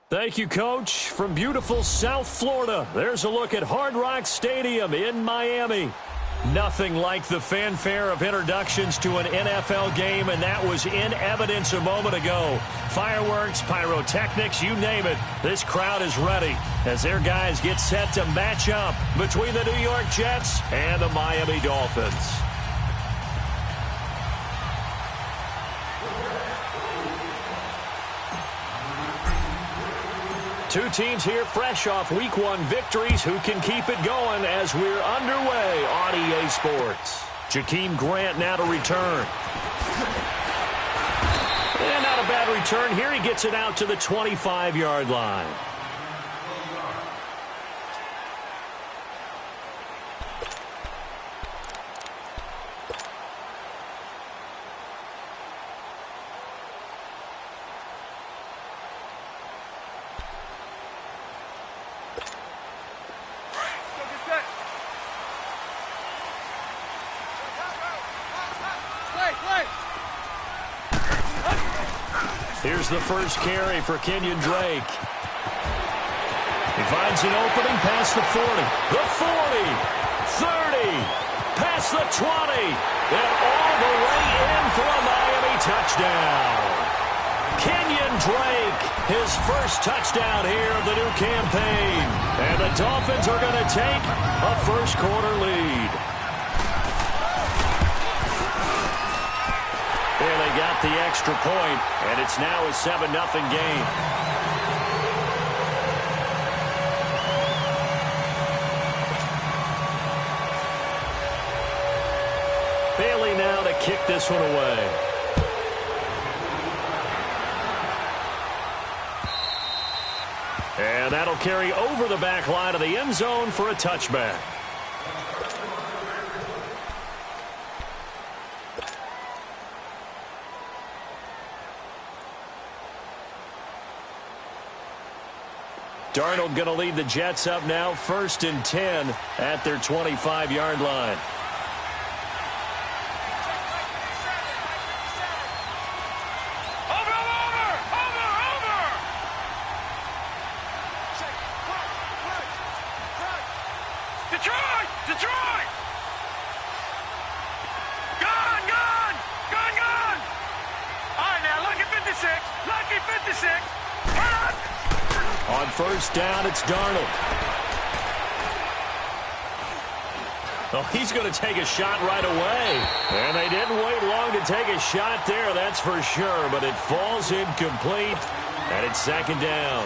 Thank you, Coach. From beautiful South Florida, there's a look at Hard Rock Stadium in Miami. Nothing like the fanfare of introductions to an NFL game, and that was in evidence a moment ago. Fireworks, pyrotechnics, you name it. This crowd is ready as their guys get set to match up between the New York Jets and the Miami Dolphins. Two teams here fresh off Week 1 victories who can keep it going as we're underway on EA Sports. Jakeem Grant now to return. And not a bad return here. He gets it out to the 25-yard line. Here's the first carry for Kenyon Drake. He finds an opening past the 40, the 40, 30, past the 20, and all the way in for a Miami touchdown. Kenyon Drake, his first touchdown here of the new campaign. And the Dolphins are going to take a first-quarter lead. And they got the extra point, and it's now a 7-0 game. Bailey now to kick this one away. And that'll carry over the back line of the end zone for a touchback. Darnold going to lead the Jets up now, 1st and 10 at their 25-yard line. Detroit! Gone! All right, now, lucky 56. On first down, it's Darnold. Well, he's going to take a shot right away. And they didn't wait long to take a shot there, that's for sure. But it falls incomplete, and it's 2nd down.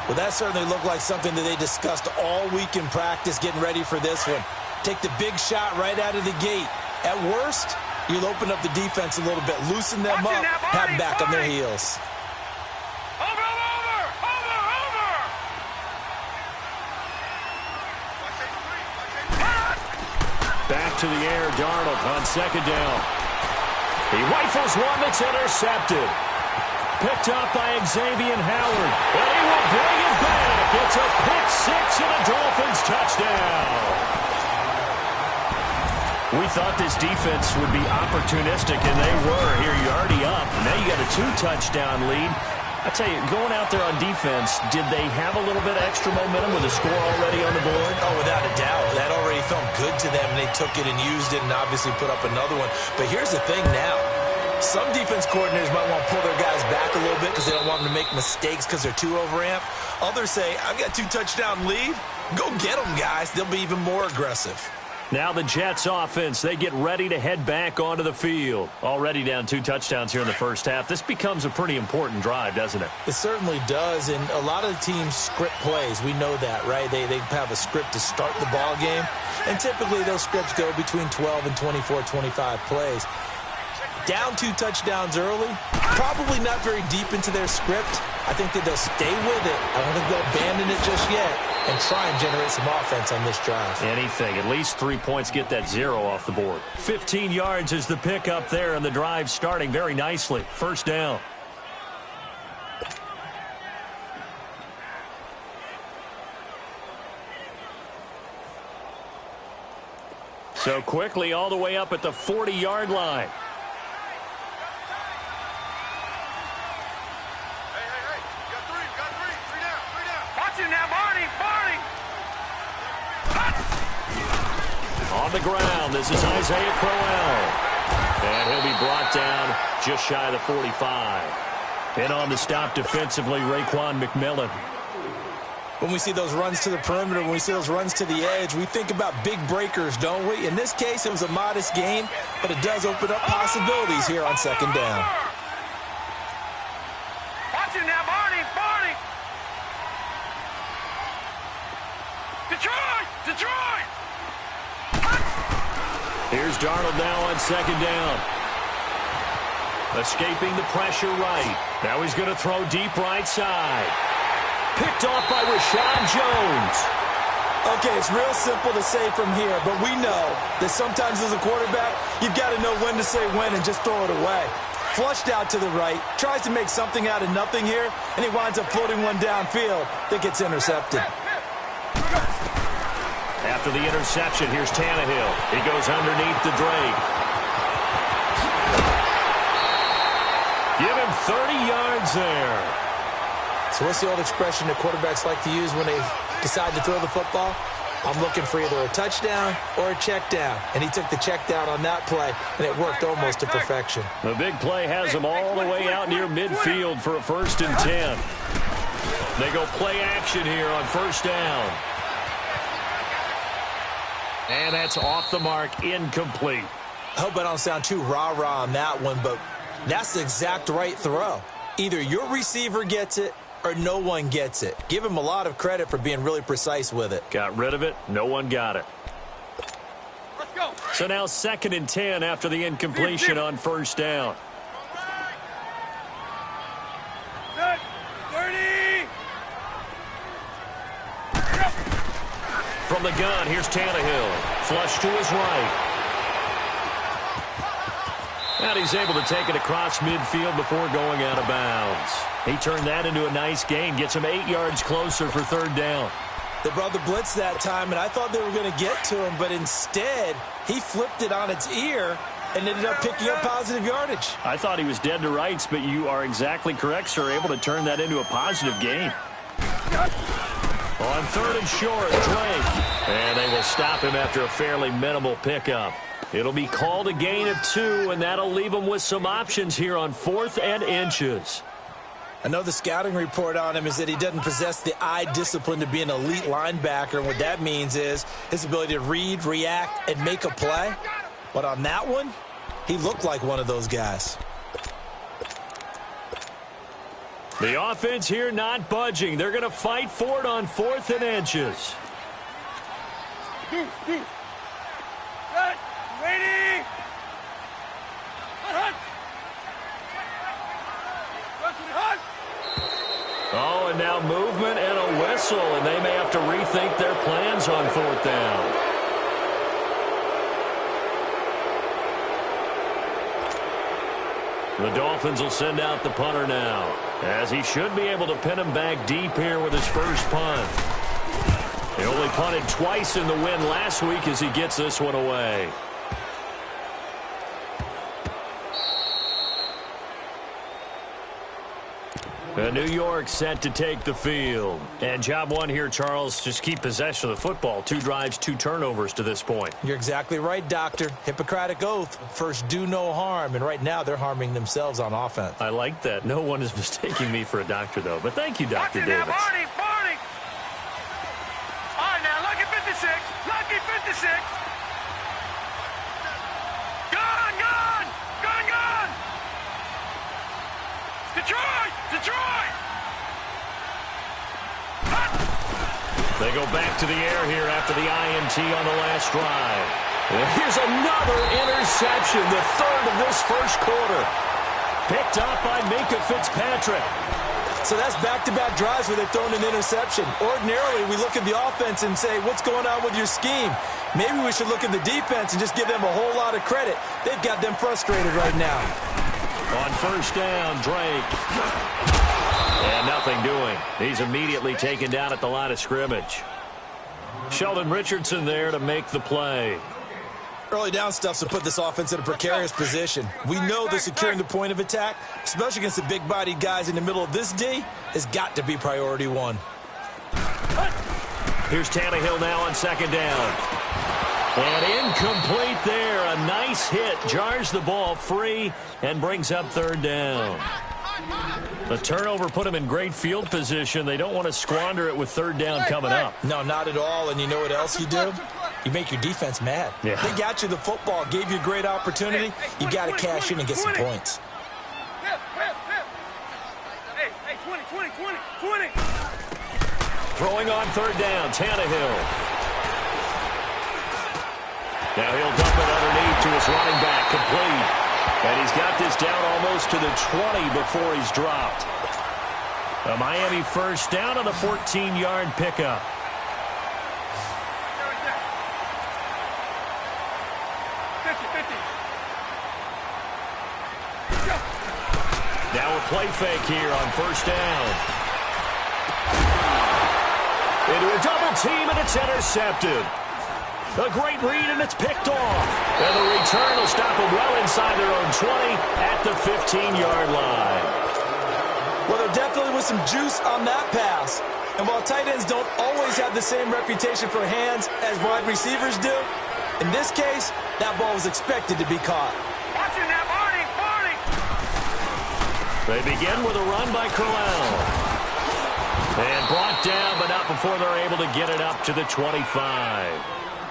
Well, that certainly looked like something that they discussed all week in practice getting ready for this one. Take the big shot right out of the gate. At worst, you'll open up the defense a little bit, loosen them up, have them back on their heels. Back to the air, Darnold on 2nd down. He rifles one that's intercepted. Picked up by Xavier Howard. And he will bring it back. It's a pick six and a Dolphins touchdown. We thought this defense would be opportunistic, and they were. Here, you're already up. Now you got a 2-touchdown lead. I tell you, going out there on defense, did they have a little bit of extra momentum with a score already on the board? Oh, without a doubt. That already felt good to them, and they took it and used it and obviously put up another one. But here's the thing now. Some defense coordinators might want to pull their guys back a little bit because they don't want them to make mistakes because they're too overamped. Others say, I've got 2-touchdown lead. Go get them, guys. They'll be even more aggressive. Now the Jets offense, they get ready to head back onto the field. Already down 2 touchdowns here in the first half. This becomes a pretty important drive, doesn't it? It certainly does, and a lot of the teams script plays. We know that, right? They have a script to start the ball game, and typically those scripts go between 12 and 24, 25 plays. Down 2 touchdowns early, probably not very deep into their script. I think that they'll stay with it. I don't think they'll abandon it just yet and try and generate some offense on this drive. Anything. At least 3 points, get that 0 off the board. 15 yards is the pick up there, and the drive starting very nicely. 1st down. So quickly all the way up at the 40-yard line. On the ground, this is Isaiah Crowell. And he'll be brought down just shy of the 45. And on the stop defensively, Raekwon McMillan. When we see those runs to the perimeter, when we see those runs to the edge, we think about big breakers, don't we? In this case, it was a modest gain, but it does open up possibilities here on second down. Watch him now, Barney! Barney! Detroit! Detroit! Here's Darnold now on second down. Escaping the pressure right. Now he's going to throw deep right side. Picked off by Rashad Jones. Okay, it's real simple to say from here, but we know that sometimes as a quarterback, you've got to know when to say when and just throw it away. Flushed out to the right, tries to make something out of nothing here, and he winds up floating one downfield that gets intercepted. After the interception, here's Tannehill. He goes underneath to Drake. Give him 30 yards there. So what's the old expression that quarterbacks like to use when they decide to throw the football? I'm looking for either a touchdown or a check down. And he took the check down on that play, and it worked almost to perfection. The big play has him all the way out near midfield for a 1st and 10. They go play action here on 1st down. And that's off the mark, incomplete. I hope I don't sound too rah-rah on that one, but that's the exact right throw. Either your receiver gets it or no one gets it. Give him a lot of credit for being really precise with it. Got rid of it. No one got it. Let's go! So now 2nd and 10 after the incompletion on 1st down. 30! From the gun, here's Tannehill. Flush to his right. And he's able to take it across midfield before going out of bounds. He turned that into a nice gain. Gets him 8 yards closer for 3rd down. They brought the blitz that time, and I thought they were going to get to him, but instead, he flipped it on its ear and ended up picking up positive yardage. I thought he was dead to rights, but you are exactly correct, sir. Able to turn that into a positive gain. On 3rd and short, Drake. And they will stop him after a fairly minimal pickup. It'll be called a gain of 2, and that'll leave him with some options here on 4th and inches. I know the scouting report on him is that he doesn't possess the eye discipline to be an elite linebacker, and what that means is his ability to read, react, and make a play. But on that one, he looked like one of those guys. The offense here not budging. They're going to fight for it on 4th and inches. Good! Ready! Hunt! Hunt! Oh, and now movement and a whistle, and they may have to rethink their plans on 4th down. The Dolphins will send out the punter now, as he should be able to pin him back deep here with his first punt. He only punted twice in the win last week as he gets this one away. New York set to take the field. And job one here, Charles, just keep possession of the football. 2 drives, 2 turnovers to this point. You're exactly right, Doctor. Hippocratic oath. First, do no harm. And right now, they're harming themselves on offense. I like that. No one is mistaking me for a doctor, though. But thank you, Dr. Davis. Now, Barney! Barney! All right, now, lucky 56. Lucky 56. Gone! Gone! Gone! Gone! Detroit! Detroit! They go back to the air here after the INT on the last drive. And here's another interception, the 3rd of this first quarter. Picked up by Minkah Fitzpatrick. So that's back-to-back drives where they've thrown an interception. Ordinarily, we look at the offense and say, what's going on with your scheme? Maybe we should look at the defense and just give them a whole lot of credit. They've got them frustrated right now. On 1st down, Drake. And nothing doing. He's immediately taken down at the line of scrimmage. Sheldon Richardson there to make the play. Early down stuff's to put this offense in a precarious position. We know that securing the point of attack, especially against the big-bodied guys in the middle of this D, has got to be priority 1. Here's Tannehill now on 2nd down. And incomplete there. A nice hit. Jars the ball free and brings up third down. The turnover put them in great field position. They don't want to squander it with third down coming up. No, not at all. And you know what else you do? You make your defense mad. Yeah. They got you the football, gave you a great opportunity. You got to cash in and get some points. Hey, 20. Throwing on third down, Tannehill. Now he'll dump it underneath to his running back, complete. And he's got this down almost to the 20 before he's dropped. A Miami first down on a 14-yard pickup. Now a play fake here on first down. Into a double team, and it's intercepted. A great read, and it's picked off. And the return will stop them well inside their own 20 at the 15-yard line. Well, there definitely was some juice on that pass. And while tight ends don't always have the same reputation for hands as wide receivers do, in this case, that ball was expected to be caught. Watch it now, Barney! They begin with a run by Corral. And brought down, but not before they're able to get it up to the 25.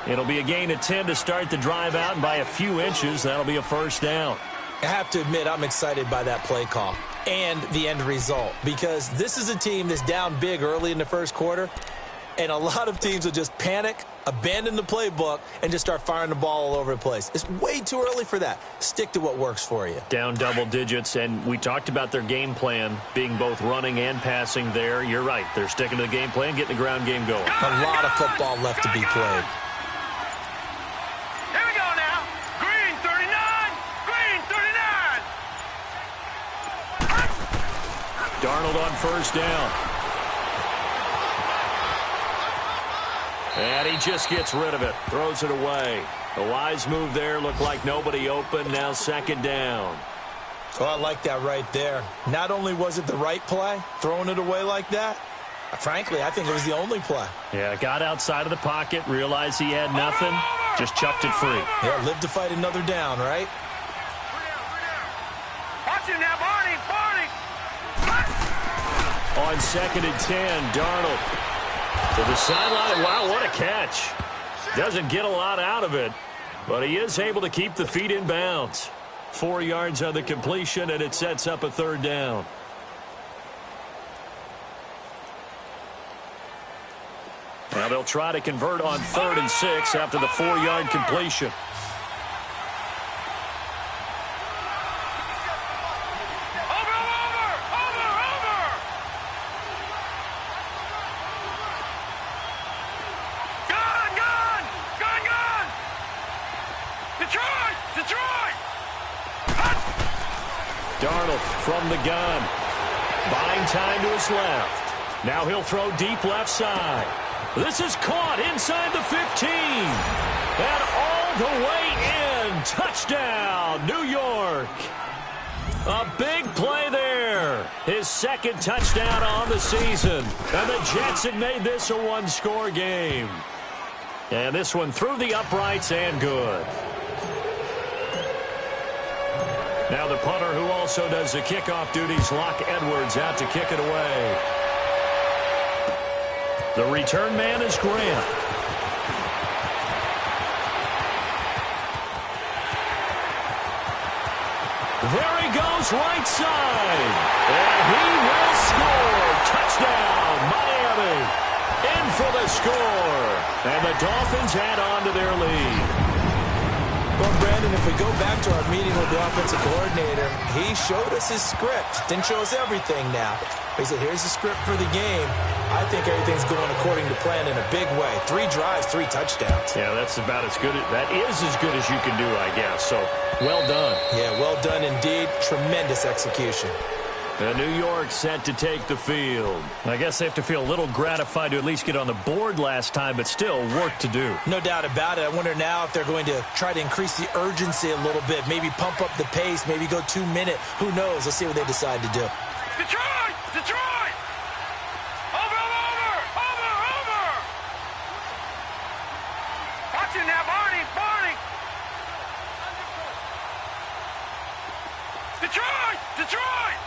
It'll be a gain of 10 to start the drive out, and by a few inches, that'll be a first down. I have to admit, I'm excited by that play call and the end result, because this is a team that's down big early in the first quarter, and a lot of teams will just panic, abandon the playbook, and just start firing the ball all over the place. It's way too early for that. Stick to what works for you. Down double digits, and we talked about their game plan being both running and passing there. You're right. They're sticking to the game plan, getting the ground game going. A lot of football left to be played. Here we go now. Green 39. Darnold on first down. And he just gets rid of it. Throws it away. A wise move there. Looked like nobody open. Now second down. Oh, I like that right there. Not only was it the right play, throwing it away like that, frankly, I think it was the only play. Yeah, got outside of the pocket, realized he had nothing, just chucked it free. Yeah, live to fight another down, right? Watch it now, Barney! On second and 10, Darnold to the sideline. Wow, what a catch. Doesn't get a lot out of it, but he is able to keep the feet in bounds. 4 yards on the completion, and it sets up a third down. Now they'll try to convert on 3rd and 6 after the 4-yard completion. Darnold from the gun. Buying time to his left. Now he'll throw deep left side. This is caught inside the 15. And all the way in. Touchdown, New York. A big play there. His second touchdown on the season. And the Jets have made this a one-score game. And this one through the uprights and good. Now the punter, who also does the kickoff duties, Locke Edwards, out to kick it away. The return man is Grant. There he goes, right side. And he will score. Touchdown, Miami. In for the score. And the Dolphins add on to their lead. Well, Brandon, if we go back to our meeting with the offensive coordinator, he showed us his script. Didn't show us everything now. He said, here's the script for the game. I think everything's going according to plan in a big way. 3 drives, 3 touchdowns. Yeah, that's about as good. That is as good as you can do, I guess. So, well done. Yeah, well done indeed. Tremendous execution. And New York set to take the field. I guess they have to feel a little gratified to at least get on the board last time, but still work to do. No doubt about it. I wonder now if they're going to try to increase the urgency a little bit, maybe pump up the pace, maybe go 2-minute. Who knows? Let's see what they decide to do. Detroit! Detroit! Over! Watch it now, Barney! Detroit! Detroit!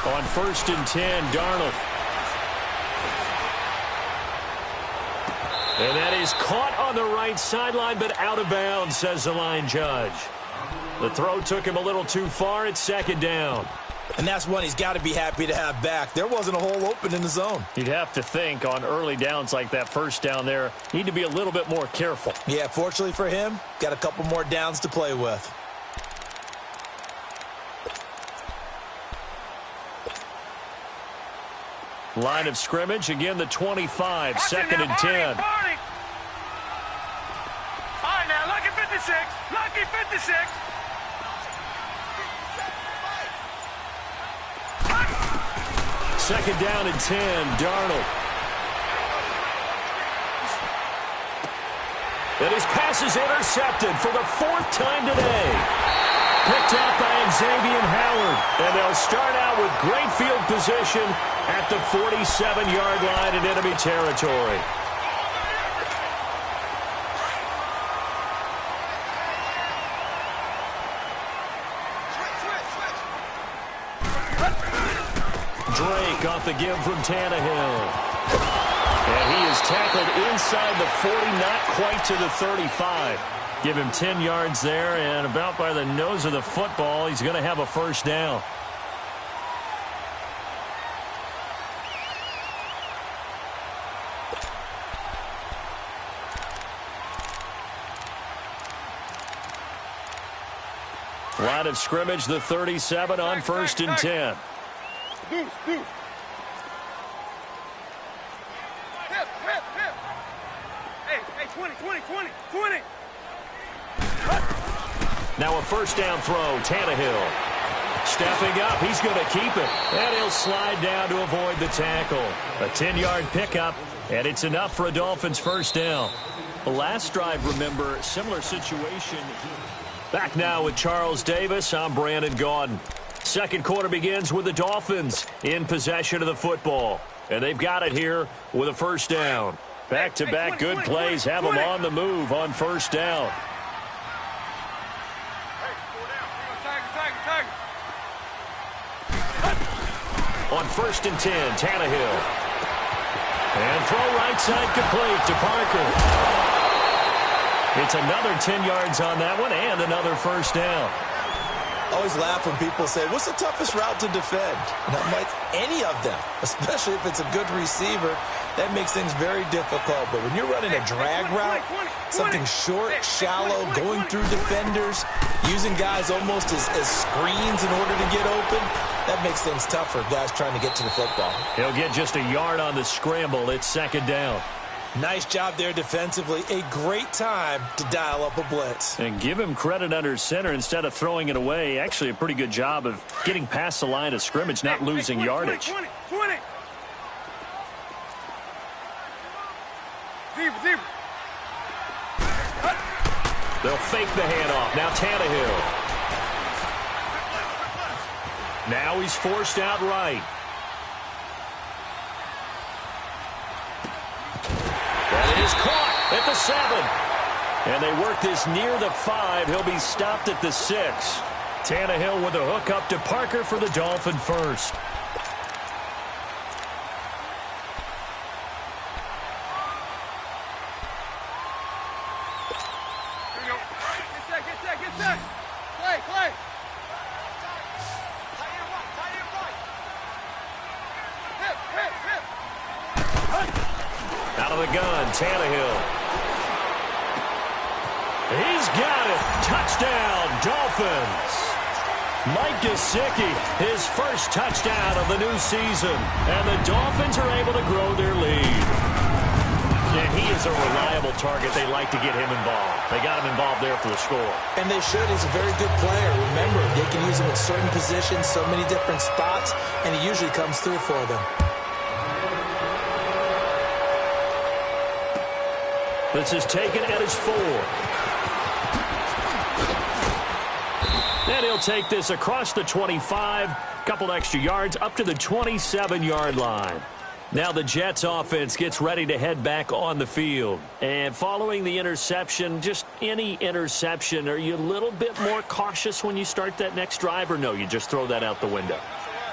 On 1st and 10, Darnold. And that is caught on the right sideline, but out of bounds, says the line judge. The throw took him a little too far. It's 2nd down. And that's one he's got to be happy to have back. There wasn't a hole open in the zone. You'd have to think on early downs like that 1st down there, need to be a little bit more careful. Yeah, fortunately for him, got a couple more downs to play with. Line of scrimmage, again the 25, 2nd and 10. All right, now, lucky 56. Lucky 56. Second down and 10, Darnold. And his pass is intercepted for the 4th time today. Picked out by Xavier Howard. And they'll start out with great field position at the 47-yard line in enemy territory. Drake off the give from Tannehill. And he is tackled inside the 40, not quite to the 35. Give him 10 yards there, and about by the nose of the football, he's going to have a 1st down. Line of scrimmage, the 37 on 1st and 10. Deuce, deuce. Hip, hip, hip. Hey, 20, 20, 20, 20. Now a 1st down throw, Tannehill. Stepping up, he's going to keep it. And he'll slide down to avoid the tackle. A 10-yard pickup, and it's enough for a Dolphins 1st down. The last drive, remember, similar situation. Back now with Charles Davis, I'm Brandon Gaudin. Second quarter begins with the Dolphins in possession of the football. And they've got it here with a 1st down. Back-to-back good plays have them on the move on 1st down. On 1st and 10, Tannehill. And throw right side complete to Parker. It's another 10 yards on that one and another 1st down. Always laugh when people say, what's the toughest route to defend? And I'm like, any of them, especially if it's a good receiver. That makes things very difficult. But when you're running a drag route, something short, shallow, going through defenders, using guys almost as screens in order to get open, that makes things tough for guys trying to get to the football. He'll get just a yard on the scramble. It's 2nd down. Nice job there defensively. A great time to dial up a blitz. And give him credit under center instead of throwing it away. Actually a pretty good job of getting past the line of scrimmage, not losing yardage. 20. Zebra. They'll fake the handoff. Now Tannehill. Now he's forced out right. That is caught at the 7. And they work this near the 5. He'll be stopped at the 6. Tannehill with a hook up to Parker for the Dolphin 1st. Get set. Play. Out of the gun, Tannehill. He's got it. Touchdown, Dolphins. Mike Gesicki, his 1st touchdown of the new season. And the Dolphins are able to grow their lead. And he is a reliable target. They like to get him involved. They got him involved there for the score. And they should. He's a very good player. Remember, they can use him in certain positions, so many different spots, and he usually comes through for them. This is taken at his 4. And he'll take this across the 25. Couple extra yards up to the 27-yard line. Now the Jets offense gets ready to head back on the field. And following the interception, just any interception, are you a little bit more cautious when you start that next drive, or no, you just throw that out the window?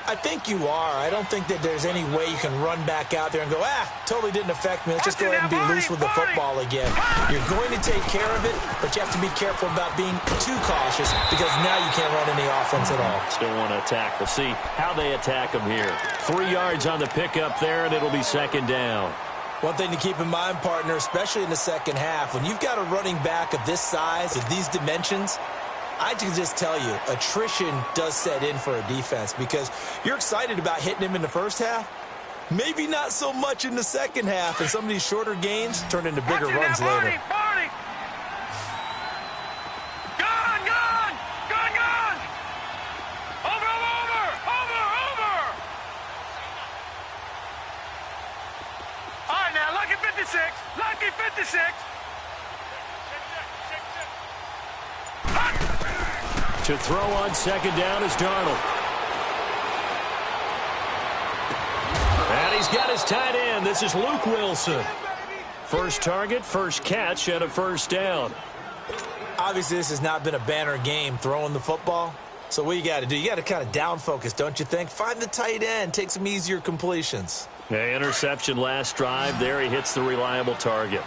I think you are. I don't think that there's any way you can run back out there and go, totally didn't affect me. Let's just go ahead and be loose with the football again. You're going to take care of it, but you have to be careful about being too cautious because now you can't run any offense at all. Still want to attack. We'll see how they attack them here. 3 yards on the pickup there, and it'll be second down. One thing to keep in mind, partner, especially in the second half, when you've got a running back of this size, of these dimensions, I can just tell you, attrition does set in for a defense because you're excited about hitting him in the first half. Maybe not so much in the second half, and some of these shorter gains turn into bigger runs later. Barney! Gone! Over! All right, now, lucky 56! To throw on second down is Darnold. And he's got his tight end. This is Luke Wilson. First target, first catch, and a first down. Obviously, this has not been a banner game throwing the football. So what you got to do, you got to kind of down focus, don't you think? Find the tight end, take some easier completions. Yeah, interception last drive. There he hits the reliable target.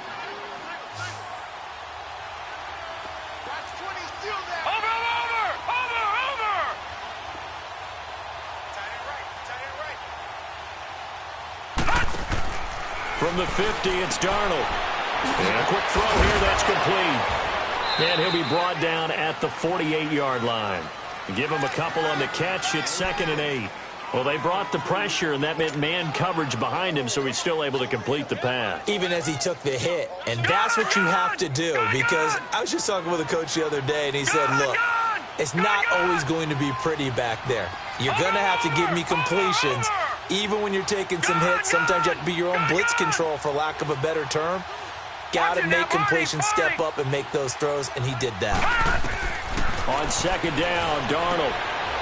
From the 50, it's Darnold. And a quick throw here, that's complete. And he'll be brought down at the 48-yard line. Give him a couple on the catch, it's 2nd and 8. Well, they brought the pressure, and that meant man coverage behind him, so he's still able to complete the pass. Even as he took the hit, and that's what you have to do, because I was just talking with a coach the other day, and he said, look, it's not always going to be pretty back there. You're going to have to give me completions. Even when you're taking some hits, sometimes you have to be your own blitz control, for lack of a better term. Got to make completions, step up, and make those throws, and he did that. On second down, Darnold.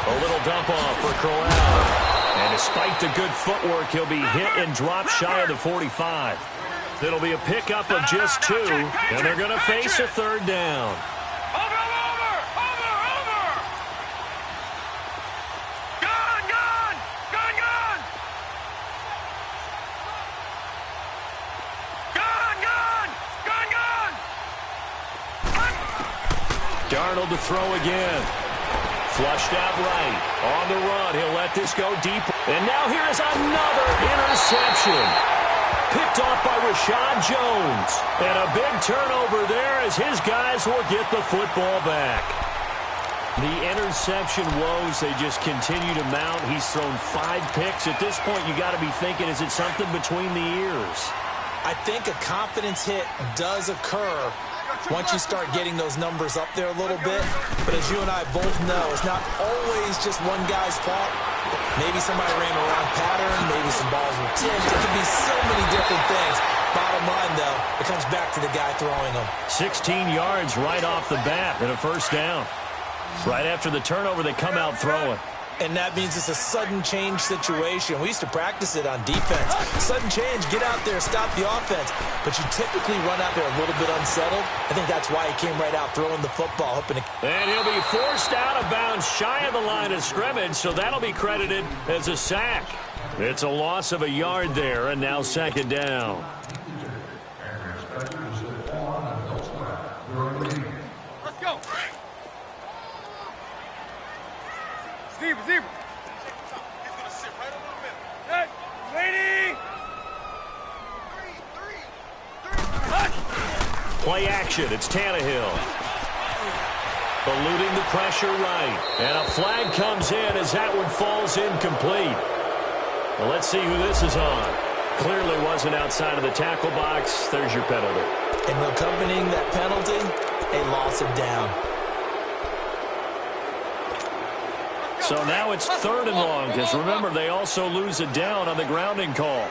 A little dump off for Crowell. And despite the good footwork, he'll be hit and dropped shy of the 45. It'll be a pickup of just 2, and they're going to face a third down. Darnold to throw again. Flushed out right. On the run. He'll let this go deep. And now here is another interception. Picked off by Rashad Jones. And a big turnover there as his guys will get the football back. The interception woes, they just continue to mount. He's thrown 5 picks. At this point, you got to be thinking, is it something between the ears? I think a confidence hit does occur once you start getting those numbers up there a little bit. But as you and I both know, it's not always just one guy's fault. Maybe somebody ran a wrong pattern. Maybe some balls were tipped. It could be so many different things. Bottom line, though, it comes back to the guy throwing them. 16 yards right off the bat and a first down. Right after the turnover, they come out throwing. And that means it's a sudden change situation. We used to practice it on defense. Sudden change, get out there, stop the offense. But you typically run out there a little bit unsettled. I think that's why he came right out throwing the football. Hoping to... And he'll be forced out of bounds shy of the line of scrimmage, so that'll be credited as a sack. It's a loss of a yard there, and now second down. Let's go. Zebra. He's going to sit right over the middle. Hey, lady! Three. Play action. It's Tannehill. Eluding the pressure right. And a flag comes in as that one falls incomplete. Well, let's see who this is on. Clearly wasn't outside of the tackle box. There's your penalty. And accompanying that penalty, a loss of down. So now it's 3rd and long, because remember, they also lose a down on the grounding call.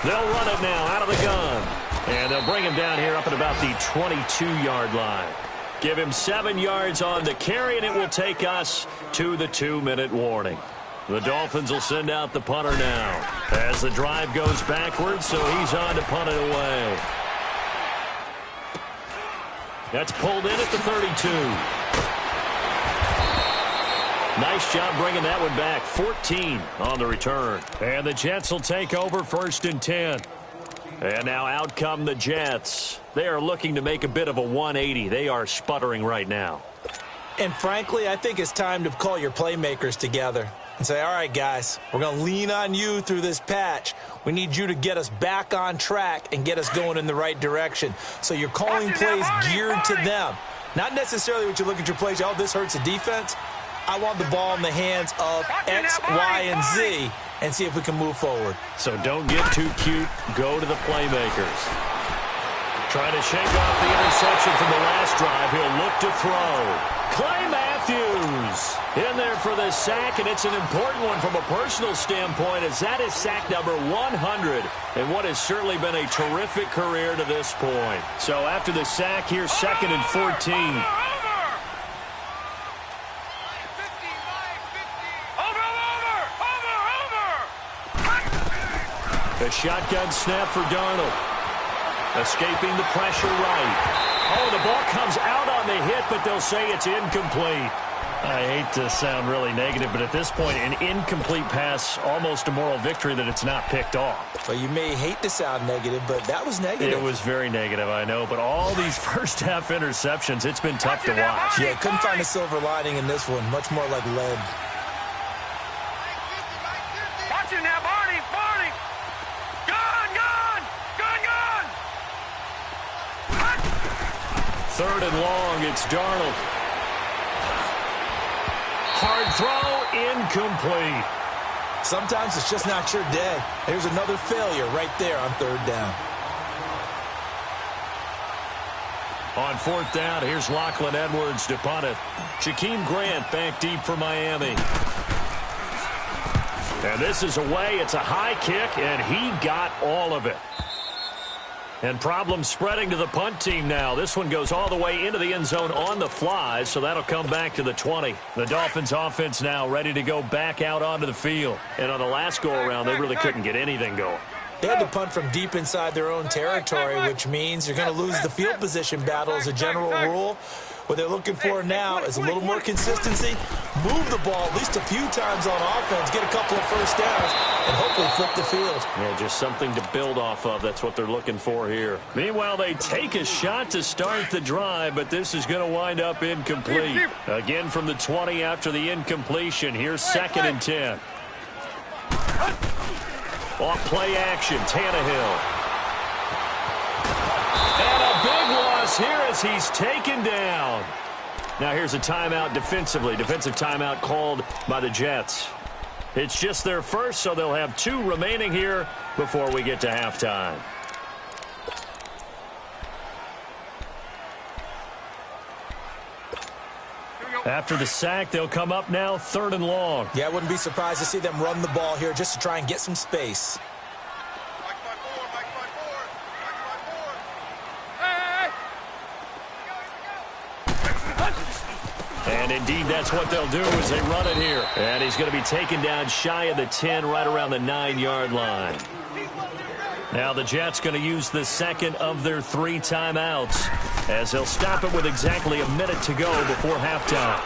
They'll run it now out of the gun. And they'll bring him down here up at about the 22-yard line. Give him 7 yards on the carry, and it will take us to the 2-minute warning. The Dolphins will send out the punter now as the drive goes backwards, so he's on to punt it away. That's pulled in at the 32. Nice job bringing that one back. 14 on the return. And the Jets will take over 1st and 10. And now out come the Jets. They are looking to make a bit of a 180. They are sputtering right now. And frankly, I think it's time to call your playmakers together and say, all right, guys, we're going to lean on you through this patch. We need you to get us back on track and get us going in the right direction. So you're calling plays geared to them. Not necessarily what you look at your plays, oh, this hurts the defense. I want the ball in the hands of X, Y, and Z and see if we can move forward. So don't get too cute. Go to the playmakers. Trying to shake off the interception from the last drive. He'll look to throw. Clay Matthews in there for the sack, and it's an important one from a personal standpoint, as that is sack number 100 and what has certainly been a terrific career to this point. So after the sack, here's 2nd and 14. A shotgun snap for Darnold. Escaping the pressure right. Oh, the ball comes out on the hit, but they'll say it's incomplete. I hate to sound really negative, but at this point, an incomplete pass, almost a moral victory that it's not picked off. Well, you may hate to sound negative, but that was negative. It was very negative, I know, but all these first-half interceptions, it's been tough to watch. Yeah, couldn't find a silver lining in this one. Much more like lead. Watch it now, Barney! Barney! Gone! 3rd and long, it's Darnold. Hard throw, incomplete. Sometimes it's just not your day. There's another failure right there on 3rd down. On 4th down, here's Lachlan Edwards to punt it. Jakeem Grant back deep for Miami. And this is away. It's a high kick, and he got all of it. And problems spreading to the punt team now. This one goes all the way into the end zone on the fly, so that'll come back to the 20. The Dolphins offense now ready to go back out onto the field. And on the last go-around, they really couldn't get anything going. They had to punt from deep inside their own territory, which means you're going to lose the field position battle as a general rule. What they're looking for now is a little more consistency, move the ball at least a few times on offense, get a couple of first downs, and hopefully flip the field. Yeah, just something to build off of. That's what they're looking for here. Meanwhile, they take a shot to start the drive, but this is going to wind up incomplete. Again from the 20 after the incompletion. Here's 2nd and 10. Off play action, Tannehill. And a big loss here as he's taken down. Now here's a timeout defensively. Defensive timeout called by the Jets. It's just their first, so they'll have 2 remaining here before we get to halftime. After the sack, they'll come up now 3rd and long. Yeah, I wouldn't be surprised to see them run the ball here just to try and get some space. And indeed, that's what they'll do as they run it here. And he's going to be taken down shy of the 10, right around the 9-yard line. Now the Jets going to use the 2nd of their 3 timeouts as they'll stop it with exactly a minute to go before halftime.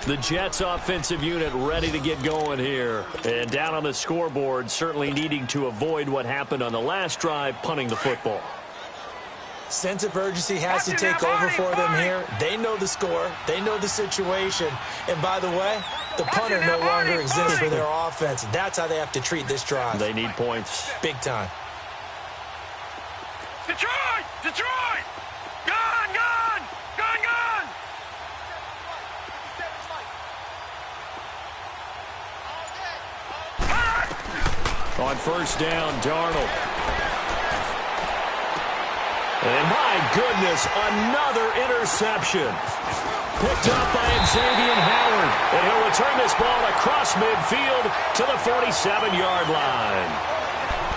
The Jets offensive unit ready to get going here. And down on the scoreboard, certainly needing to avoid what happened on the last drive, punting the football. Sense of urgency has to take over for them here. They know the score. They know the situation. And by the way, the punter no longer exists for their offense. That's how they have to treat this drive. They need points. Big time. Detroit! Detroit! Gone! Gone! Gone! Gone! On 1st down, Darnold. And my goodness, another interception. Picked up by Xavier Howard. And he'll return this ball across midfield to the 47-yard line.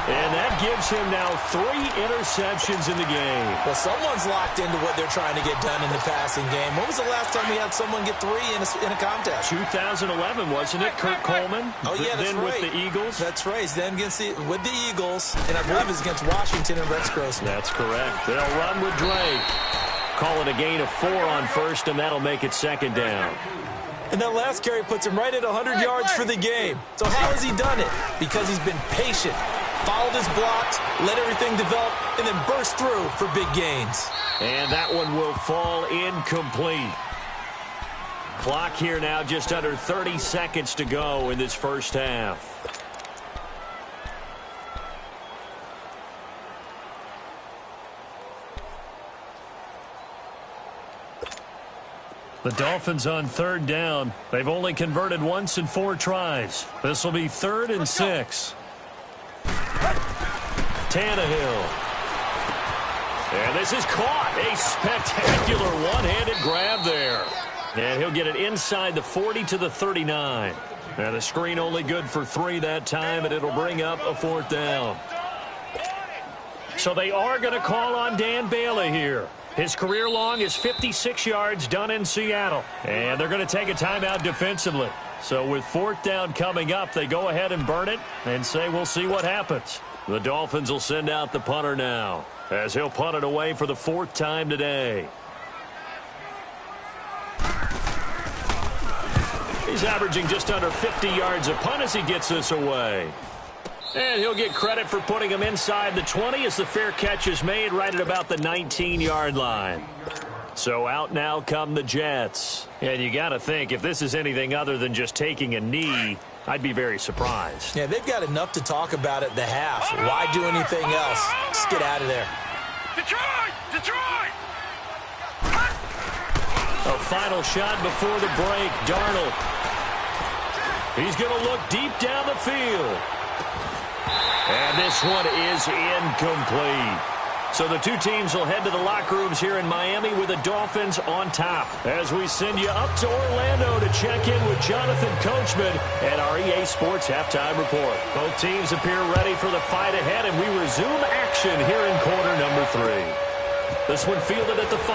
And that gives him now 3 interceptions in the game. Well, someone's locked into what they're trying to get done in the passing game. When was the last time we had someone get 3 in a contest? 2011, wasn't it? Kurt Coleman. Oh, yeah, that's then right. with the Eagles. That's right. Then with the Eagles, and I believe it's against Washington and Rex Grossman. That's correct. They'll run with Drake. Call it a gain of 4 on first, and that'll make it second down. And that last carry puts him right at 100 yards for the game. So how has he done it? Because he's been patient, followed his blocks, let everything develop, and then burst through for big gains. And that one will fall incomplete. Clock here now just under 30 seconds to go in this first half. The Dolphins on third down. They've only converted once in 4 tries. This will be 3rd and 6. Tannehill. And this is caught. A spectacular one-handed grab there. And he'll get it inside the 40 to the 39. And the screen only good for 3 that time, and it'll bring up a 4th down. So they are going to call on Dan Bailey here. His career long is 56 yards done in Seattle. And they're going to take a timeout defensively. So with 4th down coming up, they go ahead and burn it and say we'll see what happens. The Dolphins will send out the punter now, as he'll punt it away for the 4th time today. He's averaging just under 50 yards a punt as he gets this away. And he'll get credit for putting him inside the 20 as the fair catch is made right at about the 19-yard line. So out now come the Jets. And you got to think, if this is anything other than just taking a knee, I'd be very surprised. Yeah, they've got enough to talk about at the half. Why do anything else? Just get out of there. Detroit! Detroit! A final shot before the break. Darnold. He's going to look deep down the field. And this one is incomplete. So the two teams will head to the locker rooms here in Miami with the Dolphins on top. As we send you up to Orlando to check in with Jonathan Coachman and our EA Sports Halftime Report. Both teams appear ready for the fight ahead, and we resume action here in quarter number 3. This one fielded at the 5.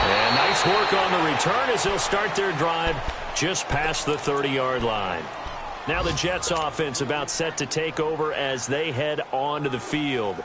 And nice work on the return as they'll start their drive just past the 30-yard line. Now the Jets offense about set to take over as they head onto the field.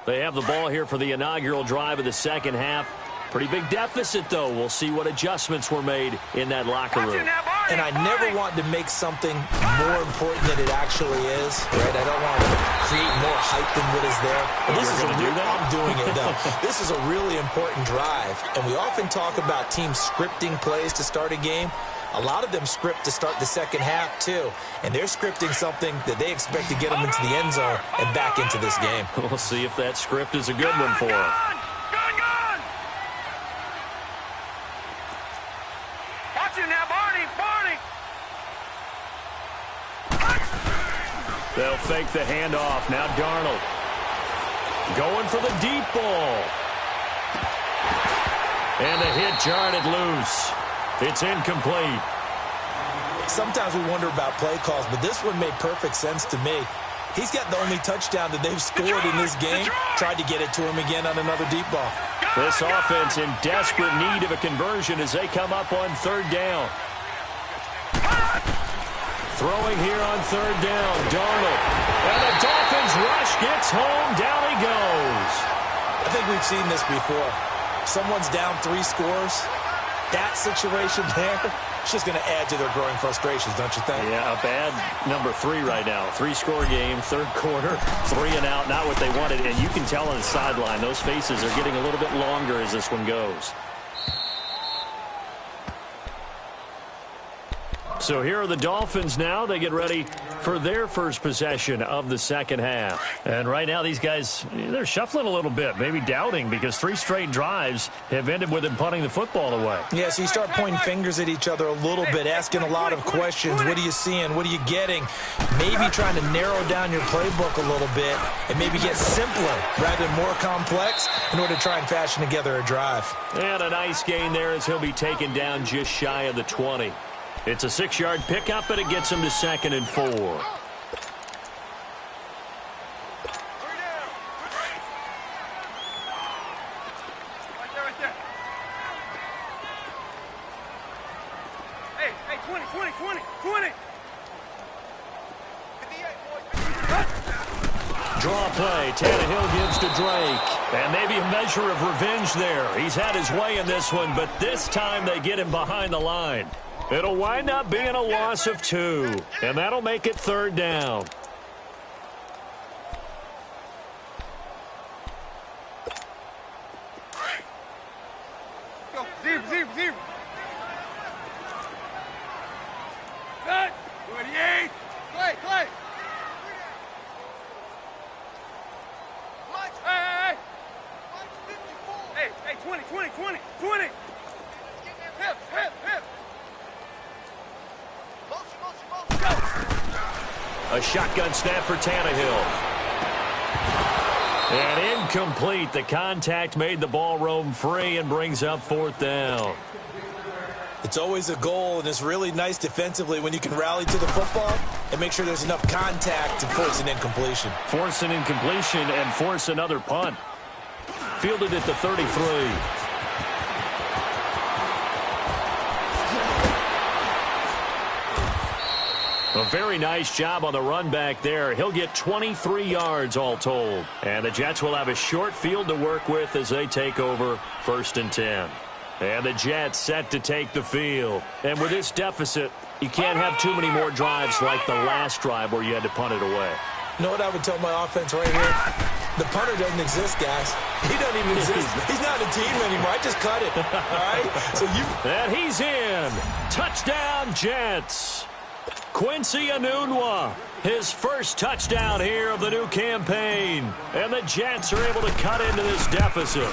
They have the ball here for the inaugural drive of the second half. Pretty big deficit, though. We'll see what adjustments were made in that locker room. And I never want to make something more important than it actually is, right? I don't want to create more hype than what is there. But this is I'm doing it, though. This is a really important drive. And we often talk about teams scripting plays to start a game. A lot of them script to start the second half, too. And they're scripting something that they expect to get them into the end zone and back into this game. We'll see if that script is a good one for them. Watch it now, Barney! Barney! They'll fake the handoff. Now Darnold. Going for the deep ball. And the hit jarred it loose. It's incomplete. Sometimes we wonder about play calls, but this one made perfect sense to me. He's got the only touchdown that they've scored in this game. Tried to get it to him again on another deep ball. This offense in desperate need of a conversion as they come up on third down. Throwing here on third down, Darnold. And the Dolphins rush gets home. Down he goes. I think we've seen this before. Someone's down 3 scores. That situation there, it's just going to add to their growing frustrations, don't you think? Yeah, a bad number 3 right now. 3-score game, third quarter, 3 and out, not what they wanted. And you can tell on the sideline, those faces are getting a little bit longer as this one goes. So here are the Dolphins now. They get ready for their first possession of the second half. And right now these guys, they're shuffling a little bit, maybe doubting, because 3 straight drives have ended with them punting the football away. Yeah, so you start pointing fingers at each other a little bit, asking a lot of questions. What are you seeing? What are you getting? Maybe trying to narrow down your playbook a little bit and maybe get simpler rather than more complex in order to try and fashion together a drive. And a nice gain there as he'll be taken down just shy of the 20. It's a 6-yard pickup, and it gets him to 2nd and 4. 20, 20, 20. Draw play. Tannehill gives to Drake. And maybe a measure of revenge there. He's had his way in this one, but this time they get him behind the line. It'll wind up being a loss of 2, and that'll make it 3rd down. Go, 0, 0, 0. Good. 28. Play, play. Hey, hey, hey. Hey, 20, 20, 20, 20. Hip, hip, hip. A shotgun snap for Tannehill. And incomplete. The contact made the ball roam free and brings up 4th down. It's always a goal, and it's really nice defensively when you can rally to the football and make sure there's enough contact to force an incompletion. Force an incompletion and force another punt. Fielded at the 33. A very nice job on the run back there. He'll get 23 yards all told. And the Jets will have a short field to work with as they take over 1st and 10. And the Jets set to take the field. And with this deficit, you can't have too many more drives like the last drive where you had to punt it away. You know what I would tell my offense right here? The punter doesn't exist, guys. He doesn't even exist. He's not a team anymore. I just cut it. All right? So And he's in. Touchdown, Jets. Quincy Enunwa, his first touchdown here of the new campaign. And the Jets are able to cut into this deficit.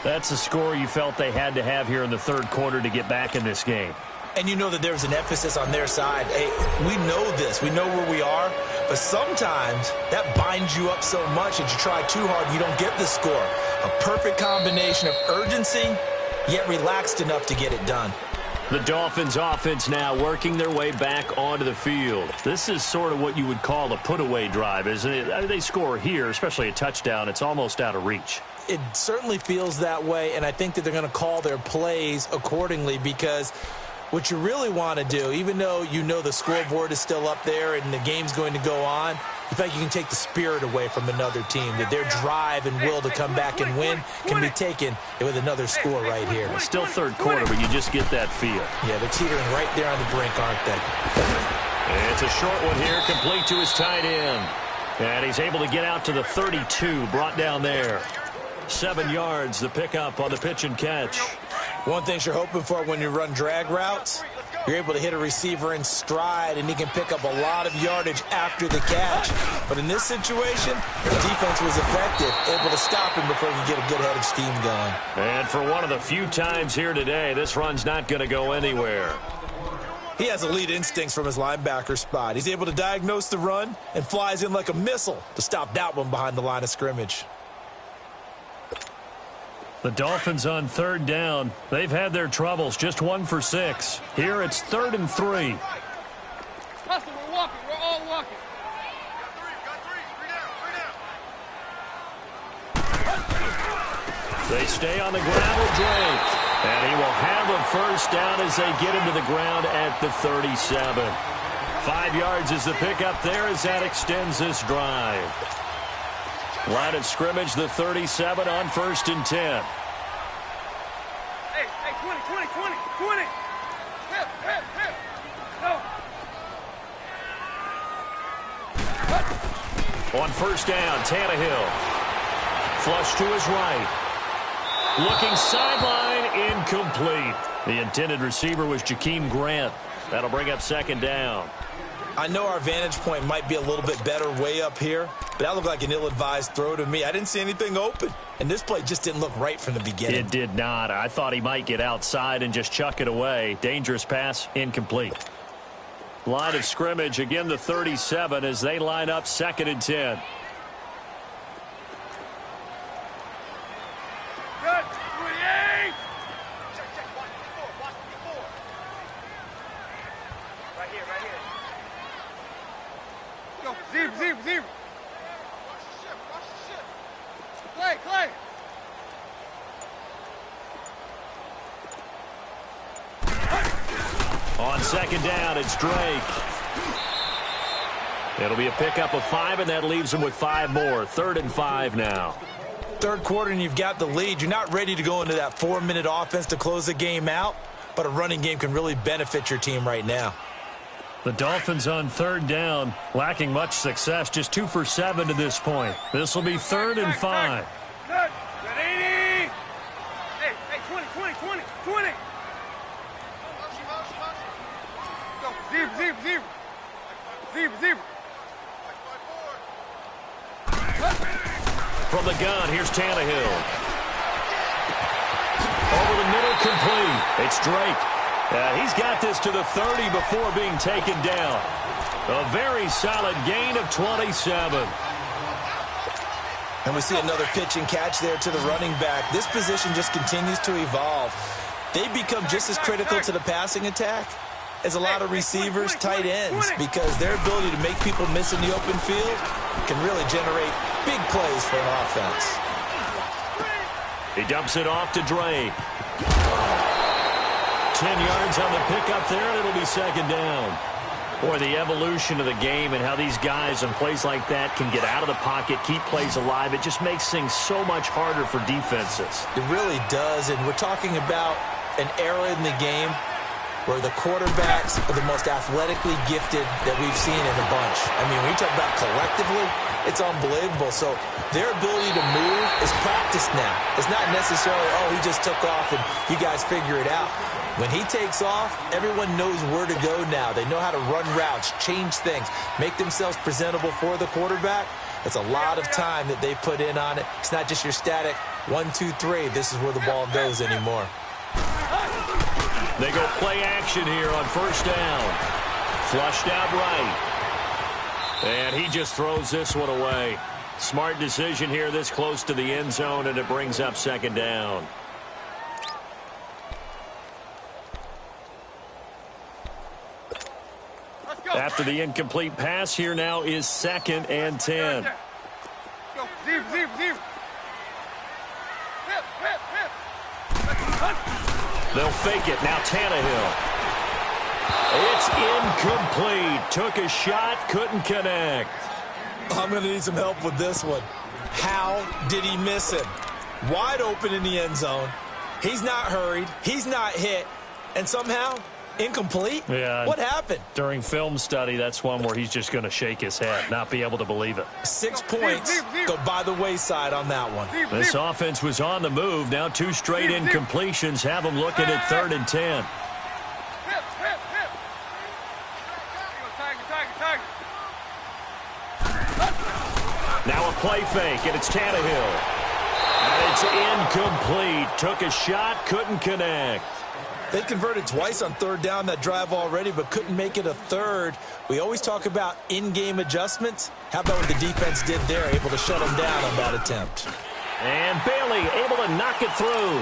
That's a score you felt they had to have here in the 3rd quarter to get back in this game. And you know that there's an emphasis on their side. Hey, we know this. We know where we are. But sometimes that binds you up so much that you try too hard, you don't get the score. A perfect combination of urgency, yet relaxed enough to get it done. The Dolphins offense now working their way back onto the field. This is sort of what you would call a put-away drive, isn't it? They score here, especially a touchdown. It's almost out of reach. It certainly feels that way, and I think that they're going to call their plays accordingly because what you really want to do, even though you know the scoreboard is still up there and the game's going to go on, you think you can take the spirit away from another team, that their drive and will to come back and win can be taken with another score right here. It's still 3rd quarter, but you just get that feel. Yeah, they're teetering right there on the brink, aren't they? It's a short one here, complete to his tight end. And he's able to get out to the 32, brought down there. 7 yards, the pickup on the pitch and catch. One thing you're hoping for when you run drag routes, you're able to hit a receiver in stride, and he can pick up a lot of yardage after the catch. But in this situation, the defense was effective, able to stop him before he could get a good head of steam going. And for one of the few times here today, this run's not going to go anywhere. He has elite instincts from his linebacker spot. He's able to diagnose the run and flies in like a missile to stop that one behind the line of scrimmage. The Dolphins on 3rd down. They've had their troubles, just 1 for 6. Here it's 3rd and 3. Hustle, we're walking. We're all walking. They stay on the ground with Drake. And he will have a first down as they get him to the ground at the 37. 5 yards is the pickup there as that extends this drive. Line of scrimmage, the 37 on 1st and 10. Hey, 20, 20, 20, 20. Hip, hip, hip. No. On 1st down, Tannehill. Flush to his right. Looking sideline, incomplete. The intended receiver was Jakeem Grant. That'll bring up 2nd down. I know our vantage point might be a little bit better way up here, but that looked like an ill-advised throw to me. I didn't see anything open, and this play just didn't look right from the beginning. It did not. I thought he might get outside and just chuck it away. Dangerous pass, incomplete. Line of scrimmage, again the 37 as they line up 2nd and 10. Good. 28. Right here, right here. Go, 0, 0, 0. Watch the ship. Clay. On 2nd second down, it's Drake. It'll be a pickup of 5, and that leaves him with 5 more. 3rd and 5 now. Third quarter, and you've got the lead. You're not ready to go into that 4-minute offense to close the game out, but a running game can really benefit your team right now. The Dolphins on 3rd down, lacking much success, just 2 for 7 to this point. This will be 3rd and 5. Good. 80. Hey, 20. Go, zero. From the gun, here's Tannehill. Over the middle, complete. It's Drake. He's got this to the 30 before being taken down. A very solid gain of 27. And we see another pitch and catch there to the running back. This position just continues to evolve. They become just as critical to the passing attack as a lot of receivers, tight ends, because their ability to make people miss in the open field can really generate big plays for an offense. He dumps it off to Drake. 10 yards on the pickup there, and it'll be second down. Boy, the evolution of the game and how these guys on plays like that can get out of the pocket, keep plays alive, it just makes things so much harder for defenses. It really does, and we're talking about an era in the game where the quarterbacks are the most athletically gifted that we've seen in a bunch. I mean, when you talk about collectively, it's unbelievable. So their ability to move is practiced now. It's not necessarily, oh, he just took off and you guys figure it out. When he takes off, everyone knows where to go now. They know how to run routes, change things, make themselves presentable for the quarterback. It's a lot of time that they put in on it. It's not just your static 1, 2, 3. This is where the ball goes anymore. They go play action here on 1st down. Flushed out right. And he just throws this one away. Smart decision here this close to the end zone, and it brings up 2nd down. After the incomplete pass, here now is 2nd and 10. Go, zero. They'll fake it. Now Tannehill. It's incomplete. Took a shot, couldn't connect. I'm going to need some help with this one. How did he miss him? Wide open in the end zone. He's not hurried. He's not hit. And somehow, incomplete? Yeah. What happened? During film study, that's one where he's just going to shake his head, not be able to believe it. 6 points go by the wayside on that one. This offense was on the move. Now 2 straight incompletions have them looking at 3rd and 10. Now a play fake, and it's Tannehill. And it's incomplete. Took a shot, couldn't connect. They converted twice on 3rd down that drive already, but couldn't make it a 3rd. We always talk about in-game adjustments. How about what the defense did there, able to shut them down on that attempt. And Bailey able to knock it through.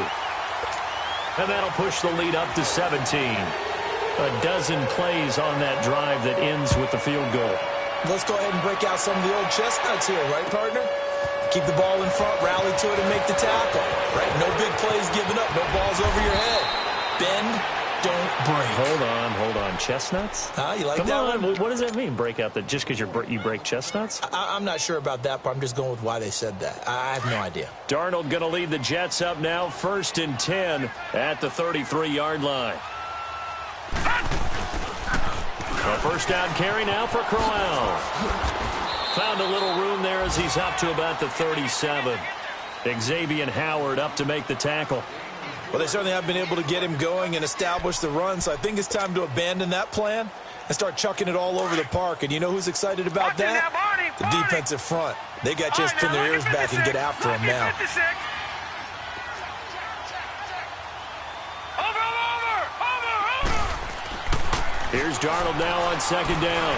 And that'll push the lead up to 17. A dozen plays on that drive that ends with the field goal. Let's go ahead and break out some of the old chestnuts here, right, partner? Keep the ball in front, rally to it, and make the tackle. Right? No big plays given up, no balls over your head. Bend, don't break. Hold on. Chestnuts? You like Come that on. one? What does that mean, break out? Just because you break chestnuts? I'm not sure about that, but I'm just going with why they said that. I have no idea. Darnold going to lead the Jets up now, 1st and 10 at the 33-yard line. A 1st down carry now for Crowell. Found a little room there as he's up to about the 37. Xavier Howard up to make the tackle. Well, they certainly have been able to get him going and establish the run, so I think it's time to abandon that plan and start chucking it all over the park. And you know who's excited about that? The defensive front. They got to just pin their ears back and get after him now. Here's Darnold now on 2nd down.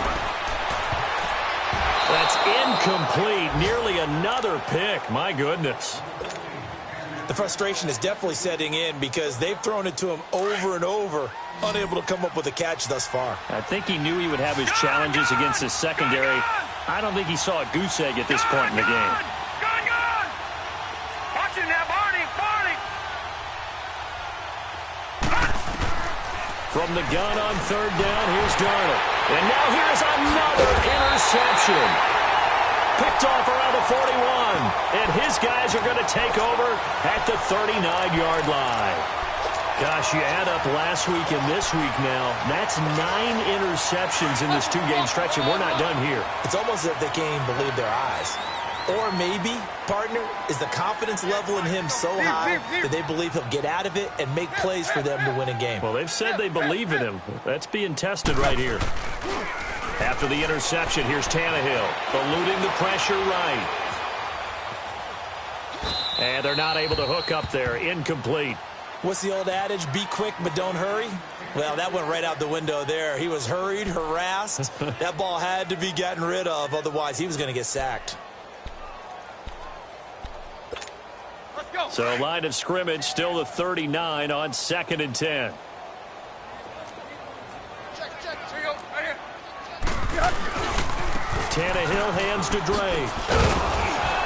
That's incomplete. Nearly another pick. My goodness. The frustration is definitely setting in because they've thrown it to him over and over, unable to come up with a catch thus far. I think he knew he would have his challenges against his secondary. I don't think he saw a goose egg at this point in the game. Watch it now, Barney. From the gun on third down, here's Darnold. And now here's another interception. Picked off around the 41. And his guys are going to take over at the 39-yard line. Gosh, you add up last week and this week now. That's 9 interceptions in this two-game stretch, and we're not done here. It's almost as if they can't even believe their eyes. Or maybe, partner, is the confidence level in him so high that they believe he'll get out of it and make plays for them to win a game. Well, they've said they believe in him. That's being tested right here. After the interception, here's Tannehill, eluding the pressure right. And they're not able to hook up there. Incomplete. What's the old adage? Be quick, but don't hurry? Well, that went right out the window there. He was hurried, harassed. That ball had to be gotten rid of. Otherwise, he was going to get sacked. Let's go. So line of scrimmage still the 39 on 2nd and 10. Check. Here you go. Right here. Tannehill hands to Drake.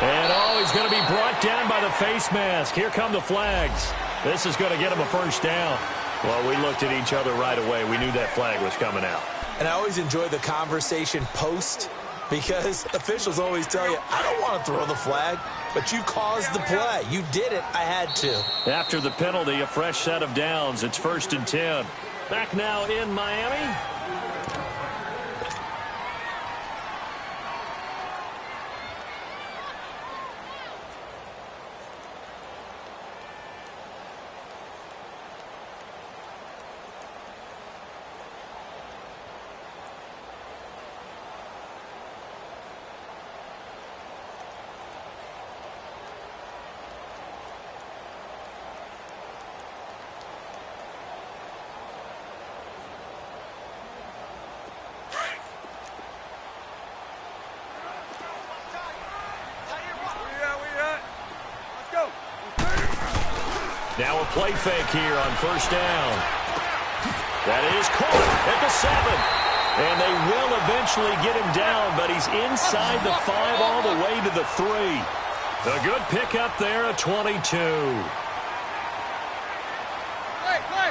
And, he's going to be brought down by the face mask. Here come the flags. This is going to get him a first down. Well, we looked at each other right away. We knew that flag was coming out. And I always enjoy the conversation post because officials always tell you, I don't want to throw the flag, but you caused the play. You did it. I had to. After the penalty, a fresh set of downs. It's 1st and 10. Back now in Miami. Now a play fake here on first down. That is caught at the 7. And they will eventually get him down, but he's inside the 5 all the way to the 3. A good pickup there, a 22. Play.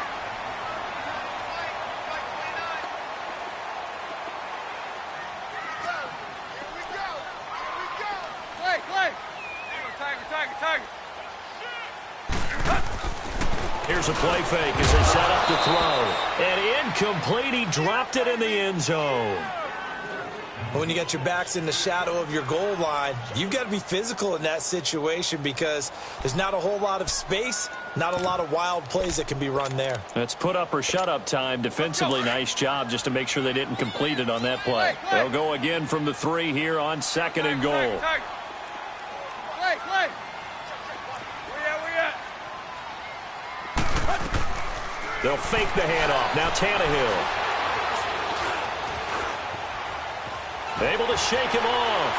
Tiger. Here's a play fake as they set up to throw. And incomplete. He dropped it in the end zone. When you got your backs in the shadow of your goal line, you've got to be physical in that situation because there's not a whole lot of space, not a lot of wild plays that can be run there. That's put up or shut up time. Defensively, nice job just to make sure they didn't complete it on that play. They'll go again from the 3 here on 2nd and goal. Play. They'll fake the handoff. Now Tannehill. Able to shake him off.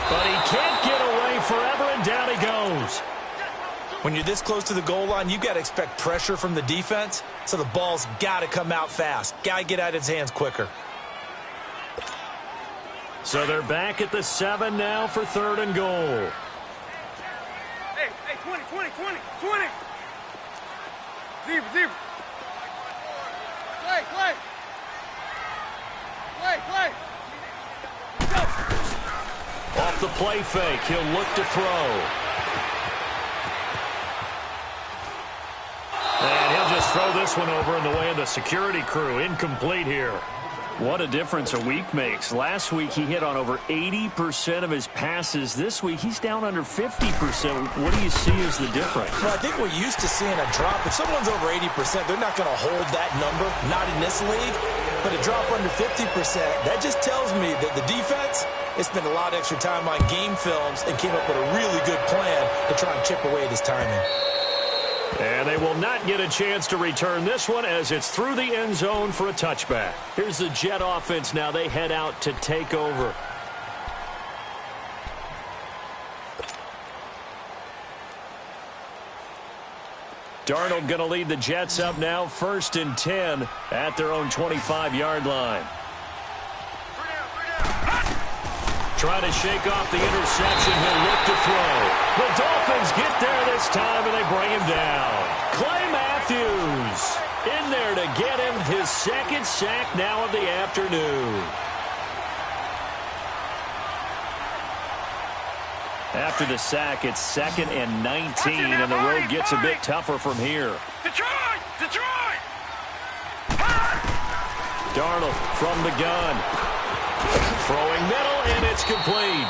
But he can't get away forever, and down he goes. When you're this close to the goal line, you've got to expect pressure from the defense, so the ball's got to come out fast. Got to get out of his hands quicker. So they're back at the 7 now for 3rd and goal. Hey, 20. Zebra. Play. Off the play fake, he'll look to throw. And he'll just throw this one over in the way of the security crew. Incomplete here. What a difference a week makes. Last week he hit on over 80% of his passes. This week he's down under 50%. What do you see as the difference? Well, I think we're used to seeing a drop. If someone's over 80%, they're not going to hold that number, not in this league. But a drop under 50%, that just tells me that the defense has spent a lot of extra time on game films and came up with a really good plan to try and chip away at his timing. And they will not get a chance to return this one as it's through the end zone for a touchback. Here's the Jet offense now. They head out to take over. Darnold going to lead the Jets up now, 1st and 10 at their own 25-yard line. Trying to shake off the interception. He'll look to throw. The Dolphins get there this time, and they bring him down. Clay Matthews In there to get him his second sack now of the afternoon. After the sack, it's 2nd and 19, and the road gets a bit tougher from here. Detroit! Detroit! Darnold from the gun. Throwing middle, and it's complete.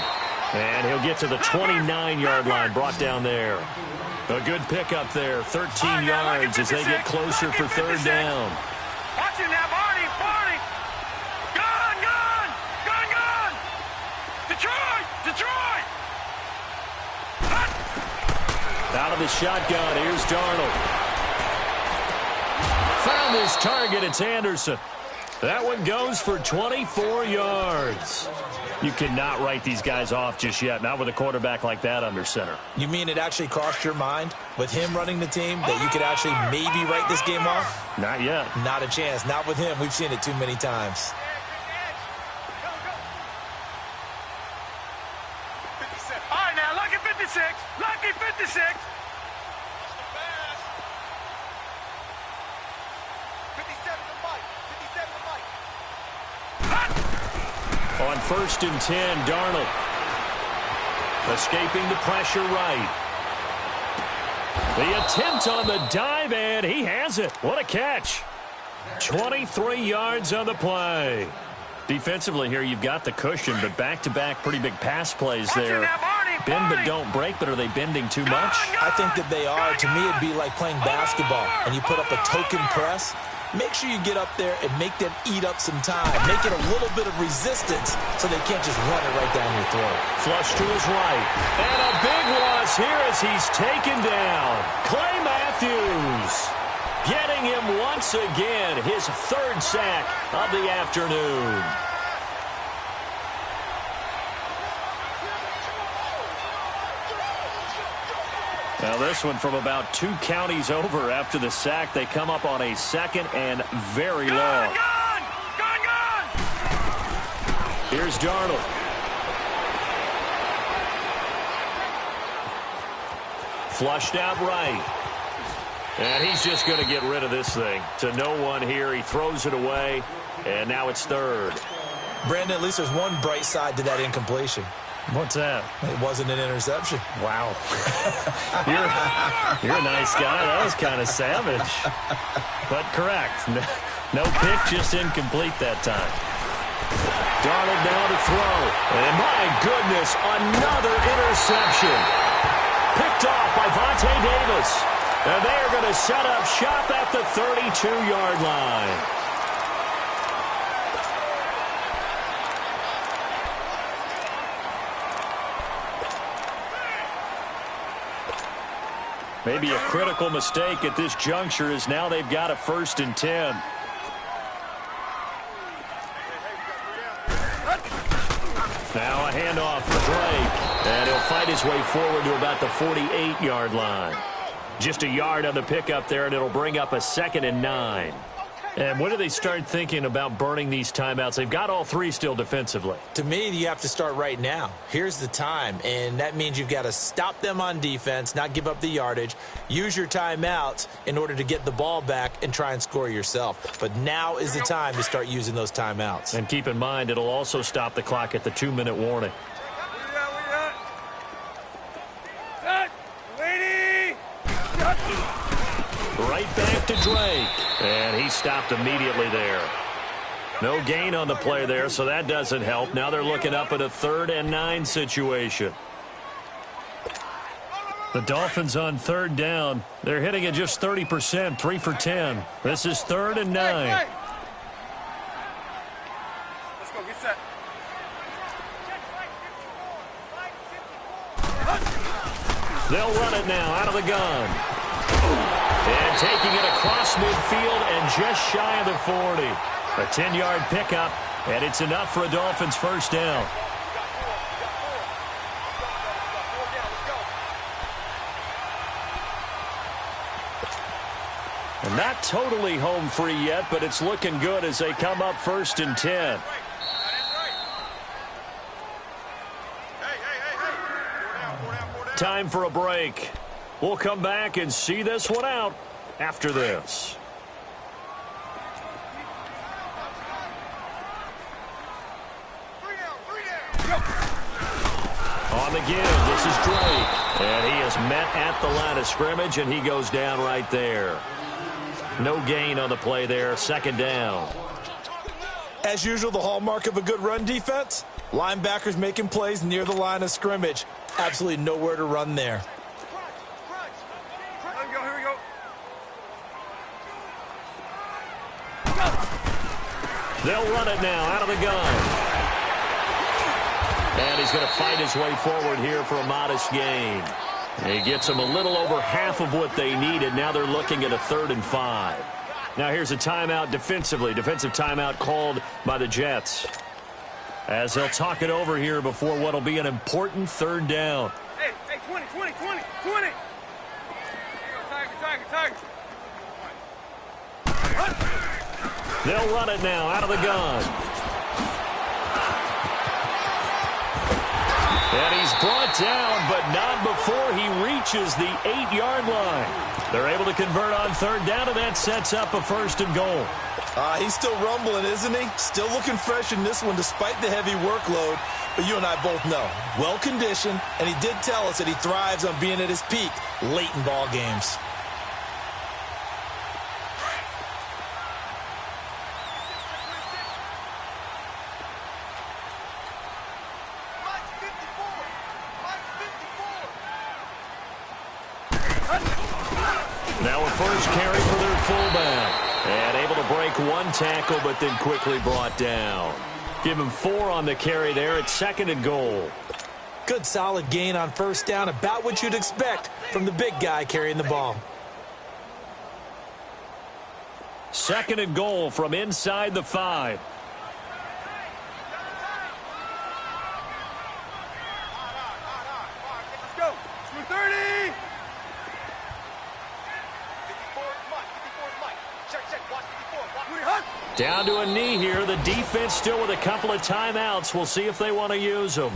And he'll get to the 29-yard line, brought down there. A good pickup there, 13 yards as they get closer for 3rd down. Watch it now, Barney! Barney! Gun! Gun! Gun! Gun! Detroit! Detroit! Out of the shotgun, here's Darnold. Found his target, it's Anderson. That one goes for 24 yards. You cannot write these guys off just yet, not with a quarterback like that under center. You mean it actually crossed your mind with him running the team that you could actually maybe write this game off? Not yet. Not a chance. Not with him. We've seen it too many times. All right, now, lucky 56. Lucky 56. 57 to Mike. 57 to Mike. On 1st and 10, Darnold. Escaping the pressure right. The attempt on the dive, and he has it. What a catch. 23 yards on the play. Defensively here, you've got the cushion, but back-to-back pretty big pass plays there. Bend but don't break, but are they bending too much? I think that they are. To me, it'd be like playing basketball, and you put up a token press. Make sure you get up there and make them eat up some time. Make it a little bit of resistance so they can't just run it right down your throat. Flush to his right. And a big loss here as he's taken down. Clay Matthews getting him once again, his 3rd sack of the afternoon. Now this one from about 2 counties over after the sack. They come up on a 2nd and very long. Gun! Gun! Gun! Here's Darnold. Flushed out right. And he's just going to get rid of this thing. To no one here. He throws it away. And now it's 3rd. Brandon, at least there's one bright side to that incompletion. What's that? It wasn't an interception. Wow. you're a nice guy. That was kind of savage. But correct. No pick, just incomplete that time. Darnold now to throw. And my goodness, another interception. Picked off by Vontae Davis. And they are going to set up shop at the 32-yard line. Maybe a critical mistake at this juncture is now they've got a 1st and 10. Now a handoff for Drake. And he'll fight his way forward to about the 48-yard line. Just a yard on the pickup there, and it'll bring up a 2nd and 9. And when do they start thinking about burning these timeouts? They've got all 3 still defensively. To me, you have to start right now. Here's the time, and that means you've got to stop them on defense, not give up the yardage, use your timeouts in order to get the ball back and try and score yourself. But now is the time to start using those timeouts. And keep in mind, it'll also stop the clock at the 2-minute warning. Right back to Drake. And he stopped immediately there. No gain on the play there, so that doesn't help. Now they're looking up at a 3rd and 9 situation. The Dolphins on 3rd down. They're hitting at just 30%, 3 for 10. This is 3rd and 9. Let's go, get set. They'll run it now out of the gun. And taking it across midfield and just shy of the 40. A 10-yard pickup, and it's enough for a Dolphins 1st down. And not totally home free yet, but it's looking good as they come up 1st and 10. Time for a break. We'll come back and see this one out after this. On the give, this is Drake. And he is met at the line of scrimmage, and he goes down right there. No gain on the play there, second down. As usual, the hallmark of a good run defense, linebackers making plays near the line of scrimmage. Absolutely nowhere to run there. Here we go, here we go. They'll run it now out of the gun. And he's going to fight his way forward here for a modest gain. He gets them a little over half of what they needed. Now they're looking at a 3rd and 5. Now here's a timeout defensively. Defensive timeout called by the Jets. As they'll talk it over here before what will be an important 3rd down. Hey, 20. Here you go, Tiger. They'll run it now out of the gun. And he's brought down, but not before he reaches the 8-yard line. They're able to convert on 3rd down, and that sets up a 1st and goal. He's still rumbling, isn't he? Still looking fresh in this one despite the heavy workload. But you and I both know, well-conditioned, and he did tell us that he thrives on being at his peak late in ball games. Now a first carry for their fullback. And able to break one tackle, but then quickly brought down. Give him 4 on the carry there at 2nd and goal. Good solid gain on 1st down, about what you'd expect from the big guy carrying the ball. 2nd and goal from inside the 5. Let's go. 230. Down to a knee here. The defense still with a couple of timeouts. We'll see if they want to use them.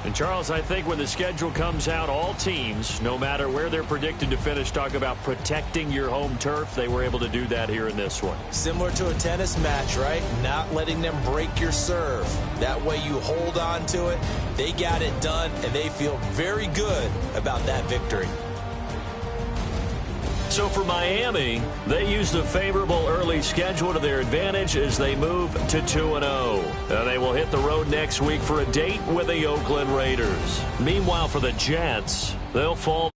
And, Charles, I think when the schedule comes out, all teams, no matter where they're predicted to finish, talk about protecting your home turf. They were able to do that here in this one. Similar to a tennis match, right? Not letting them break your serve. That way you hold on to it. They got it done, and they feel very good about that victory. So for Miami, they used a favorable early schedule to their advantage as they move to 2-0. And they will hit the road next week for a date with the Oakland Raiders. Meanwhile, for the Jets, they'll fall